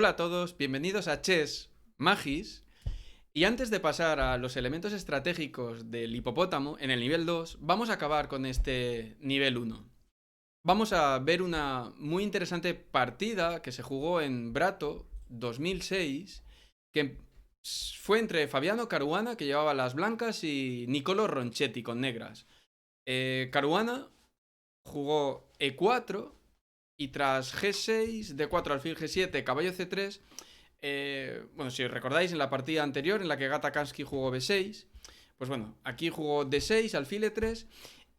Hola a todos, bienvenidos a Chess Magis. Y antes de pasar a los elementos estratégicos del hipopótamo en el nivel 2, vamos a acabar con este nivel 1. Vamos a ver una muy interesante partida que se jugó en Brato 2006, que fue entre Fabiano Caruana, que llevaba las blancas, y Nicolo Ronchetti con negras. Caruana jugó E4 y tras G6, D4, alfil G7, caballo C3. Bueno, si os recordáis en la partida anterior en la que Gata Kansky jugó B6, pues bueno, aquí jugó D6, alfil E3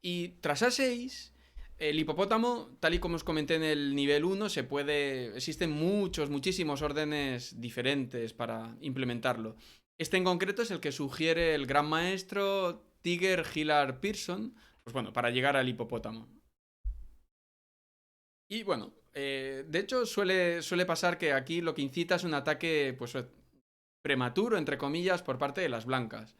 y tras A6 el hipopótamo, tal y como os comenté en el nivel 1, existen muchísimos órdenes diferentes para implementarlo. Este en concreto es el que sugiere el gran maestro Tiger Hillard Pearson, pues bueno, para llegar al hipopótamo. Y bueno, de hecho suele pasar que aquí lo que incita es un ataque pues prematuro, entre comillas, por parte de las blancas.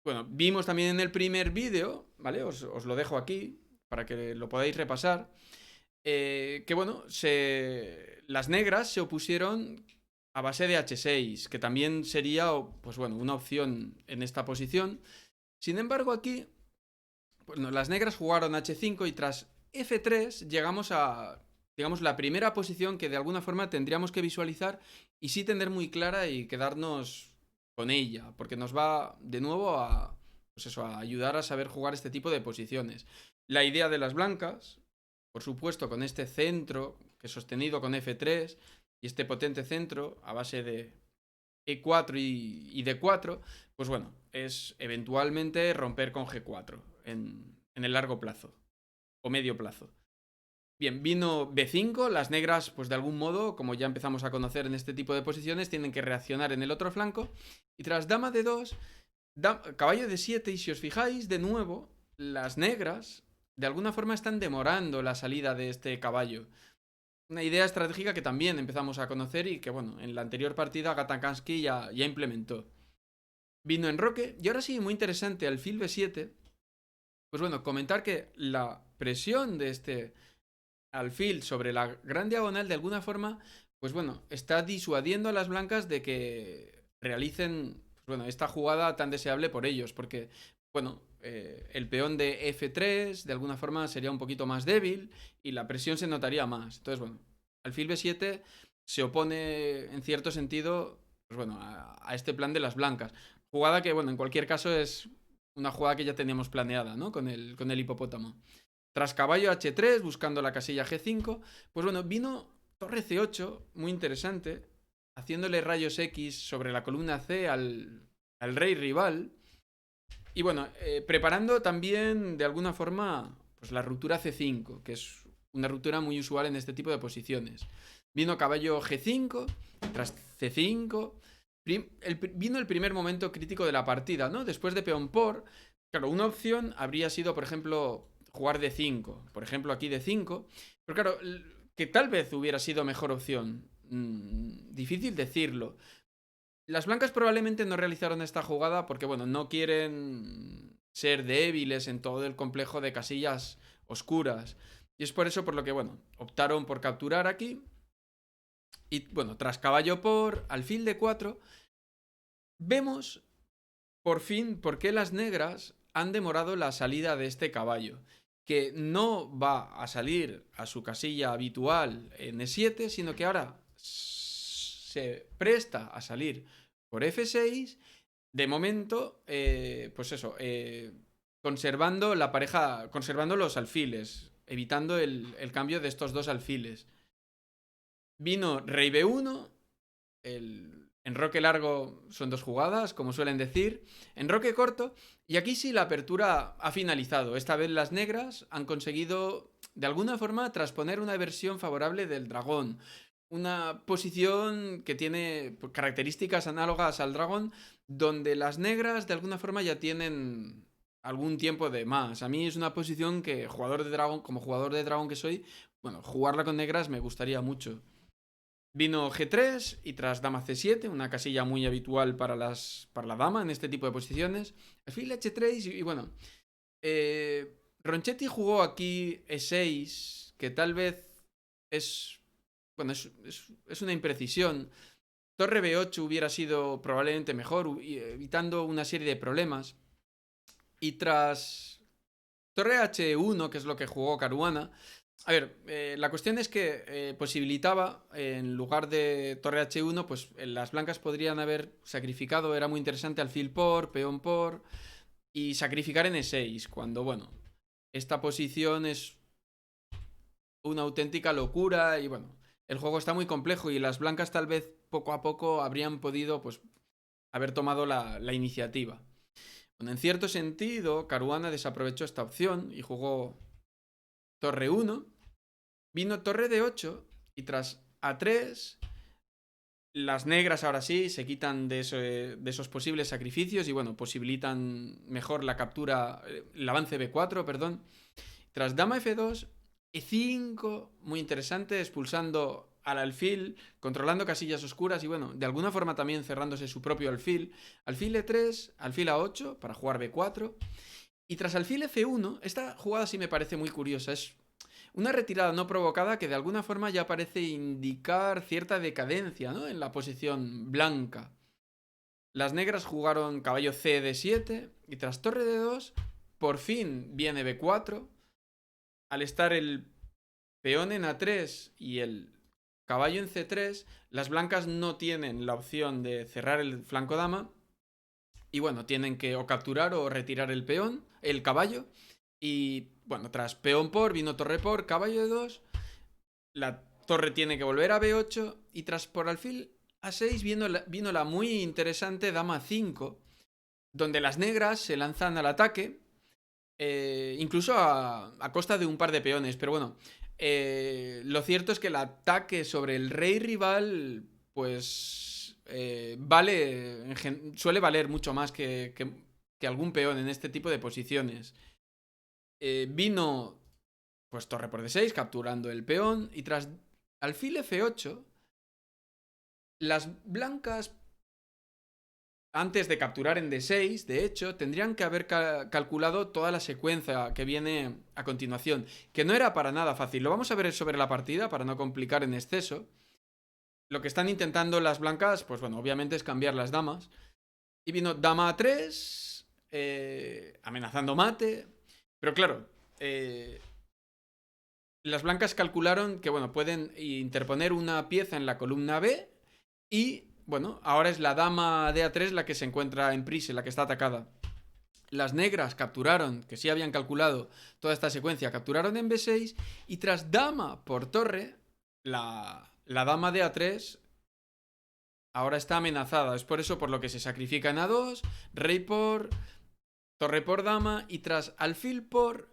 Bueno, vimos también en el primer vídeo, ¿vale? Os lo dejo aquí para que lo podáis repasar. Que bueno, las negras se opusieron a base de H6, que también sería, pues bueno, una opción en esta posición. Sin embargo, aquí, bueno, las negras jugaron H5 y tras F3 llegamos a, digamos, la primera posición que de alguna forma tendríamos que visualizar y sí tener muy clara y quedarnos con ella, porque nos va de nuevo a, pues eso, a ayudar a saber jugar este tipo de posiciones. La idea de las blancas, por supuesto, con este centro que sostenido con F3 y este potente centro a base de E4 y D4, pues bueno, es eventualmente romper con G4 en el largo plazo o medio plazo. Bien, vino B5, las negras, pues de algún modo, como ya empezamos a conocer en este tipo de posiciones, tienen que reaccionar en el otro flanco. Y tras dama de 2, caballo de 7, y si os fijáis, de nuevo, las negras de alguna forma están demorando la salida de este caballo. Una idea estratégica que también empezamos a conocer y que, bueno, en la anterior partida Gatakansky ya implementó. Vino en Roque, y ahora sí, muy interesante, alfil B7. Pues bueno, comentar que la presión de este alfil sobre la gran diagonal de alguna forma, pues bueno, está disuadiendo a las blancas de que realicen, pues bueno, esta jugada tan deseable por ellos, porque, bueno, el peón de F3 de alguna forma sería un poquito más débil y la presión se notaría más. Entonces, bueno, alfil B7 se opone en cierto sentido, pues bueno, a este plan de las blancas. Jugada que, bueno, en cualquier caso es una jugada que ya teníamos planeada, ¿no? Con el hipopótamo. Tras caballo H3, buscando la casilla G5, pues bueno, vino torre C8, muy interesante, haciéndole rayos X sobre la columna C al rey rival. Y bueno, preparando también de alguna forma pues la ruptura C5, que es una ruptura muy usual en este tipo de posiciones. Vino caballo G5, tras C5. Vino el primer momento crítico de la partida, ¿no? Después de peón por. Claro, una opción habría sido, por ejemplo, jugar D5. Por ejemplo, aquí D5. Pero claro, que tal vez hubiera sido mejor opción. Difícil decirlo. Las blancas probablemente no realizaron esta jugada porque, bueno, no quieren ser débiles en todo el complejo de casillas oscuras. Y es por eso por lo que, bueno, optaron por capturar aquí. Y, bueno, tras caballo por alfil de 4, vemos por fin por qué las negras han demorado la salida de este caballo. Que no va a salir a su casilla habitual en E7, sino que ahora se presta a salir por F6. De momento, pues eso, conservando la pareja, conservando los alfiles, evitando el cambio de estos dos alfiles. Vino rey B1, el enroque largo son dos jugadas, como suelen decir, enroque corto, y aquí sí la apertura ha finalizado. Esta vez las negras han conseguido, de alguna forma, transponer una versión favorable del dragón. Una posición que tiene características análogas al dragón, donde las negras de alguna forma ya tienen algún tiempo de más. A mí es una posición que, jugador de dragón, como jugador de dragón que soy, bueno, jugarla con negras me gustaría mucho. Vino G3 y tras dama C7, una casilla muy habitual para la dama en este tipo de posiciones. Alfil H3 y bueno, Ronchetti jugó aquí E6, que tal vez es bueno, es una imprecisión. Torre B8 hubiera sido probablemente mejor, evitando una serie de problemas. Y tras Torre H1, que es lo que jugó Caruana, a ver, la cuestión es que posibilitaba, en lugar de Torre H1, pues las blancas podrían haber sacrificado, era muy interesante, alfil por, peón por, y sacrificar en E6, cuando, bueno, esta posición es una auténtica locura y, bueno, el juego está muy complejo y las blancas tal vez poco a poco habrían podido, pues, haber tomado la iniciativa. Bueno, en cierto sentido, Caruana desaprovechó esta opción y jugó Torre 1, vino Torre de 8 y tras A3, las negras ahora sí se quitan de esos posibles sacrificios y bueno, posibilitan mejor la captura, el avance B4, perdón. Tras Dama F2, E5, muy interesante, expulsando al alfil, controlando casillas oscuras y bueno, de alguna forma también cerrándose su propio alfil. Alfil E3, alfil A8 para jugar B4. Y tras alfil F1, esta jugada sí me parece muy curiosa, es una retirada no provocada que de alguna forma ya parece indicar cierta decadencia, ¿no?, en la posición blanca. Las negras jugaron caballo C D7 y tras torre D2 por fin viene B4. Al estar el peón en A3 y el caballo en C3, las blancas no tienen la opción de cerrar el flanco dama y bueno, tienen que o capturar o retirar el peón, el caballo. Y bueno, tras peón por, vino torre por, caballo de 2. La torre tiene que volver a B8. Y tras por alfil A6 vino la muy interesante dama 5. Donde las negras se lanzan al ataque. Incluso a costa de un par de peones. Pero bueno, lo cierto es que el ataque sobre el rey rival, pues suele valer mucho más que algún peón en este tipo de posiciones. Vino pues torre por D6, capturando el peón. Y tras alfil F8, las blancas, antes de capturar en D6, de hecho, tendrían que haber calculado toda la secuencia que viene a continuación, que no era para nada fácil. Lo vamos a ver sobre la partida para no complicar en exceso. Lo que están intentando las blancas, pues bueno, obviamente es cambiar las damas. Y vino dama A3, amenazando mate. Pero claro, las blancas calcularon que, bueno, pueden interponer una pieza en la columna B y, bueno, ahora es la dama de A3 la que se encuentra en prise, la que está atacada. Las negras capturaron, que sí habían calculado toda esta secuencia, capturaron en B6 y tras dama por torre, la dama de A3 ahora está amenazada. Es por eso por lo que se sacrifica en A2, rey por, torre por dama y tras alfil por...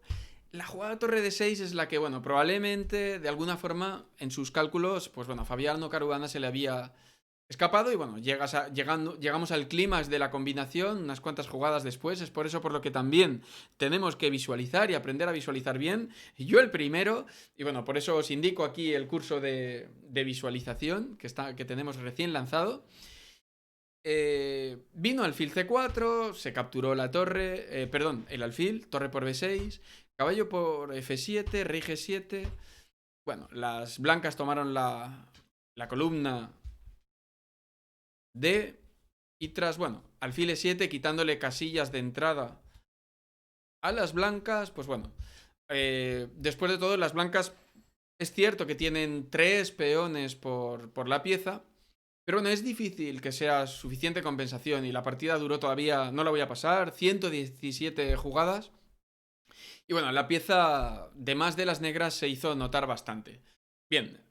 La jugada torre de 6 es la que, bueno, probablemente, de alguna forma, en sus cálculos, pues bueno, a Fabiano Caruana se le había escapado y bueno, llegamos al clímax de la combinación unas cuantas jugadas después. Es por eso por lo que también tenemos que visualizar y aprender a visualizar bien. Y yo el primero, y bueno, por eso os indico aquí el curso de visualización que tenemos recién lanzado. Vino alfil C4, se capturó la torre, perdón, el alfil, torre por B6, caballo por F7, rey G7. Bueno, las blancas tomaron la columna D y tras, bueno, alfil E7 quitándole casillas de entrada a las blancas, pues bueno, después de todo las blancas es cierto que tienen 3 peones por la pieza. Pero bueno, es difícil que sea suficiente compensación y la partida duró todavía, no la voy a pasar, 117 jugadas. Y bueno, la pieza de más de las negras se hizo notar bastante. Bien,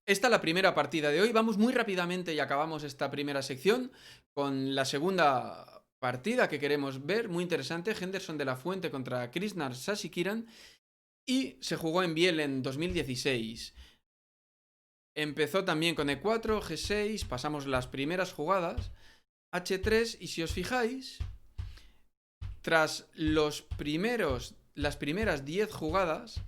esta es la primera partida de hoy. Vamos muy rápidamente y acabamos esta primera sección con la segunda partida que queremos ver, muy interesante, Henderson de la Fuente contra Krishnar Sasikiran. Y se jugó en Biel en 2016. Empezó también con E4, G6, pasamos las primeras jugadas, H3 y si os fijáis, tras las primeras 10 jugadas,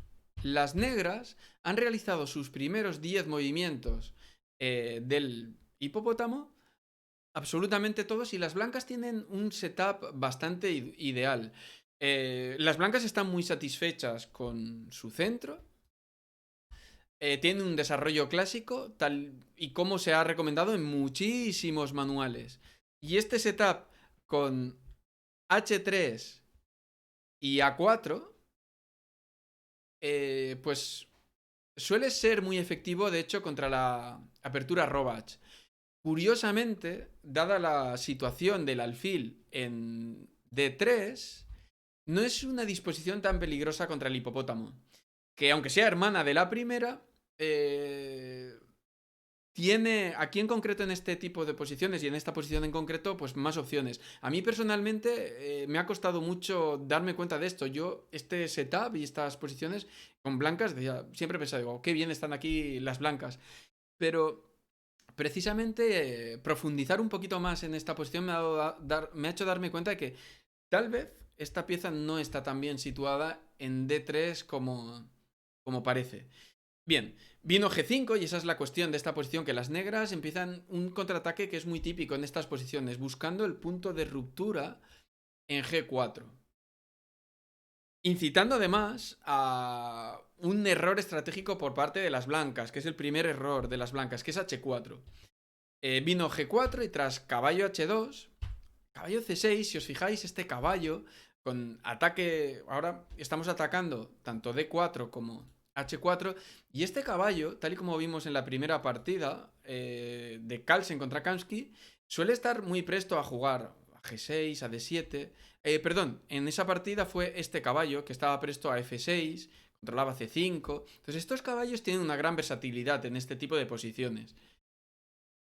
las negras han realizado sus primeros 10 movimientos del hipopótamo, absolutamente todos, y las blancas tienen un setup bastante ideal. Las blancas están muy satisfechas con su centro. Tiene un desarrollo clásico tal y como se ha recomendado en muchísimos manuales. Y este setup con H3 y A4, pues suele ser muy efectivo, de hecho, contra la apertura Robach. Curiosamente, dada la situación del alfil en D3, no es una disposición tan peligrosa contra el hipopótamo. Que aunque sea hermana de la primera, tiene aquí en concreto en este tipo de posiciones y en esta posición en concreto, pues más opciones. A mí personalmente me ha costado mucho darme cuenta de esto. Yo, este setup y estas posiciones con blancas, decía, siempre pensaba, digo, qué bien están aquí las blancas. Pero precisamente profundizar un poquito más en esta posición me ha hecho darme cuenta de que tal vez esta pieza no está tan bien situada en D3 como parece. Bien, vino G5 y esa es la cuestión de esta posición, que las negras empiezan un contraataque que es muy típico en estas posiciones, buscando el punto de ruptura en G4. Incitando además a un error estratégico por parte de las blancas, que es el primer error de las blancas, que es H4. Vino G4 y tras caballo H2, caballo C6, si os fijáis, este caballo con ataque, ahora estamos atacando tanto D4 como H4, y este caballo, tal y como vimos en la primera partida de Carlsen contra Kamsky, suele estar muy presto a jugar a G6, a D7. Perdón, en esa partida fue este caballo que estaba presto a F6, controlaba C5. Entonces estos caballos tienen una gran versatilidad en este tipo de posiciones.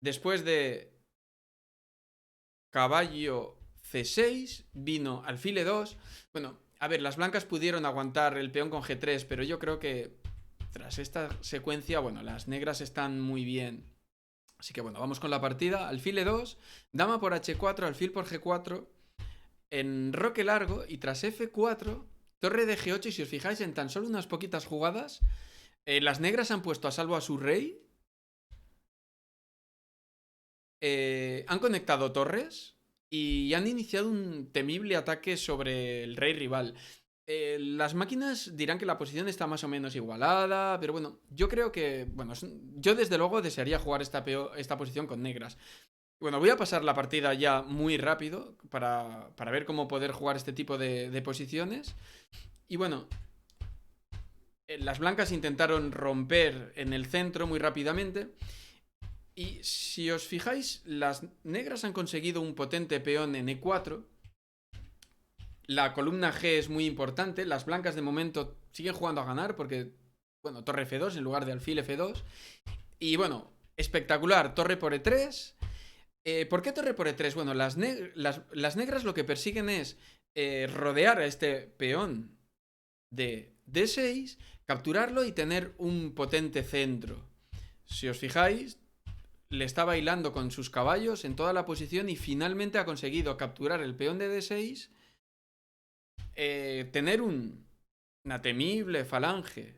Después de caballo C6, vino alfil E2. Bueno, a ver, las blancas pudieron aguantar el peón con G3, pero yo creo que tras esta secuencia, bueno, las negras están muy bien. Así que bueno, vamos con la partida. Alfil E2, dama por H4, alfil por G4, enroque largo y tras F4, torre de G8 y si os fijáis en tan solo unas poquitas jugadas, las negras han puesto a salvo a su rey. Han conectado torres y han iniciado un temible ataque sobre el rey rival. Las máquinas dirán que la posición está más o menos igualada, pero bueno, yo creo que, bueno, yo desde luego desearía jugar esta posición con negras. Bueno, voy a pasar la partida ya muy rápido para ver cómo poder jugar este tipo de posiciones. Y bueno, las blancas intentaron romper en el centro muy rápidamente. Y si os fijáis, las negras han conseguido un potente peón en E4. La columna G es muy importante. Las blancas de momento siguen jugando a ganar porque, bueno, torre F2 en lugar de alfil F2. Y bueno, espectacular, torre por E3. ¿Por qué torre por E3? Bueno, las negras lo que persiguen es rodear a este peón de D6, capturarlo y tener un potente centro. Si os fijáis, le está bailando con sus caballos en toda la posición y finalmente ha conseguido capturar el peón de D6, tener una temible falange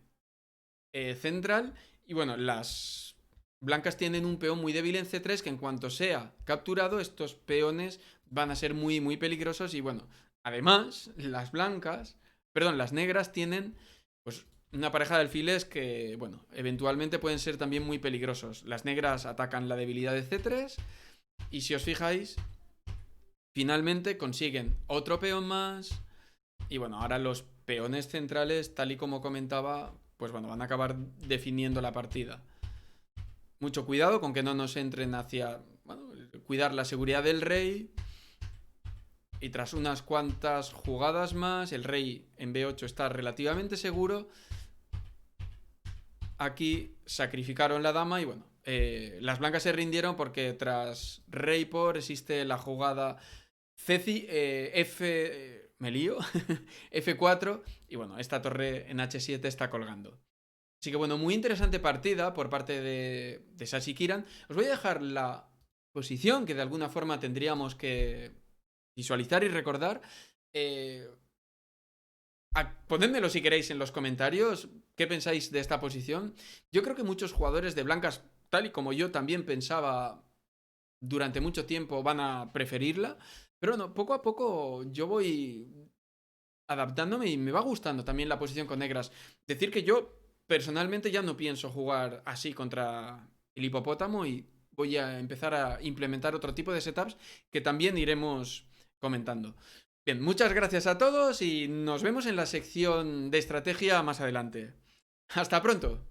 central y bueno, las blancas tienen un peón muy débil en C3 que en cuanto sea capturado estos peones van a ser muy muy peligrosos y bueno, además las negras tienen pues una pareja de alfiles que, bueno, eventualmente pueden ser también muy peligrosos. Las negras atacan la debilidad de C3 y si os fijáis, finalmente consiguen otro peón más y bueno, ahora los peones centrales, tal y como comentaba, pues bueno, van a acabar definiendo la partida. Mucho cuidado con que no nos entren hacia, bueno, cuidar la seguridad del rey. Y tras unas cuantas jugadas más, el rey en B8 está relativamente seguro. Aquí sacrificaron la dama y bueno, las blancas se rindieron porque tras rey por existe la jugada me lío, F4 y bueno, esta torre en H7 está colgando. Así que bueno, muy interesante partida por parte de Sashi Kiran. Os voy a dejar la posición que de alguna forma tendríamos que visualizar y recordar. Ponedmelo si queréis en los comentarios. ¿Qué pensáis de esta posición? Yo creo que muchos jugadores de blancas, tal y como yo también pensaba durante mucho tiempo, van a preferirla. Pero bueno, poco a poco yo voy adaptándome y me va gustando también la posición con negras. Decir que yo personalmente ya no pienso jugar así contra el hipopótamo y voy a empezar a implementar otro tipo de setups que también iremos comentando. Bien, muchas gracias a todos y nos vemos en la sección de estrategia más adelante. Hasta pronto.